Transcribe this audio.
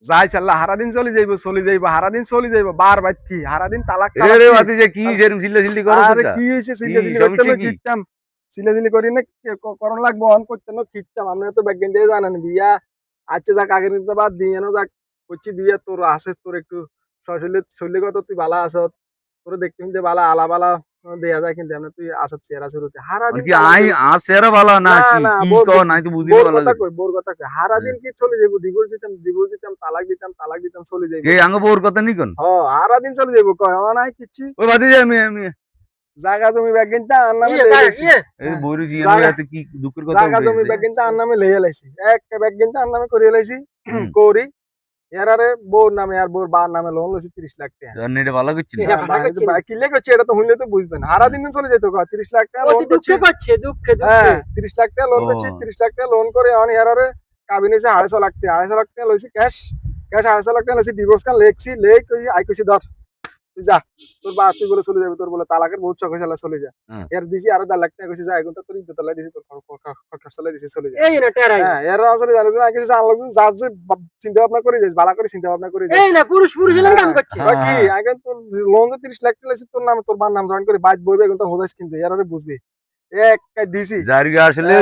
যাই চাল্লা হারাদিন চলে যাইবো হারাদিন চলে যাইবো বার বাচ্চি হারাদিন তালাক রে বাতি যে কি সেরকম চিল্লাচিল্লি করছ আরে কি হইছে চিল্লাচিল্লি করতে না কিতাম চিল্লাচিল্লি করি না করণ লাগবো অন করতে না কিতাম আমরা তো ব্যাগেন দিয়ে জানেন বিয়া আচ্ছা যাক আগের দিন বাদ দিয়ে না যাক করছি বিয়া তোর আছে তোর একটু শৈলীগত তুই বালা আছ তোর দেখতে কিন্তু বালা আলা বালা দেয়া যায় কিন্তু আমরা তুই আসত চেহারা শুরুতে হারাদিন কি আই আ চেহারা বালা না কি কি কও নাই তো বুঝি কথা কই বোর কথা কই হারাদিন কি চলে যাইবো ডিভোর্স দিতাম তালাক দিতাম চলে যাইবো এই আঙ্গ বোর কথা নি কোন হারাদিন চলে যাইবো কয় নাই কিচ্ছু ওই বাতি যে আমি জায়গা জমি ব্যাগিনটা আর নামে এই বইরি জি আমি এত কি দুঃখের কথা জায়গা জমি ব্যাগিনটা আর নামে লইয়া লাইছি একটা ব্যাগিনটা আর নামে করিয়া লাইছি করি এরারে বোর নামে আর বোর বার নামে লোন লইছি 30 লাখ টাকা জানি এটা ভালো করছিস কিলে করছে এটা তো হইলে তো বুঝবেন হারাদিন চলে যেত 30 লাখ টাকা লোন দুঃখে দুঃখে 30 লাখ টাকা লোন করছি 30 লাখ টাকা লোন করে অন এরারে কাবিনেছে 250 লাখ টাকা 250 লাখ টাকা লইছি ক্যাশ 250 লাখ টাকা লইছি ডিভোর্স কান লেখছি লেখ আই কইছি ধর তুই যা তোর বা তুই বলে চলে যাবে তোর বলে তালাকের বহুত চক হইছে চলে যা এর দিছি আর 10 লাখ টাকা কইছি যা এখন তো তোর ইজ্জত লাই দিছি তোর খরচ লাই দিছি চলে যা এই না টেরাই এর আসলে জানো না কিছু জানলো যা যে চিন্তা ভাবনা করে যাস ভালো করে চিন্তা ভাবনা করে যাস এই না পুরুষ এর কাম করছে কি আগে তোর লোন যে 30 লাখ টাকা লইছি তোর নামে তোর বার নাম জয়েন করে বাইক বইবে এখন তো হোজাইস কিন্তু এর আরে বুঝবি এক দিছি জারিগা আসলে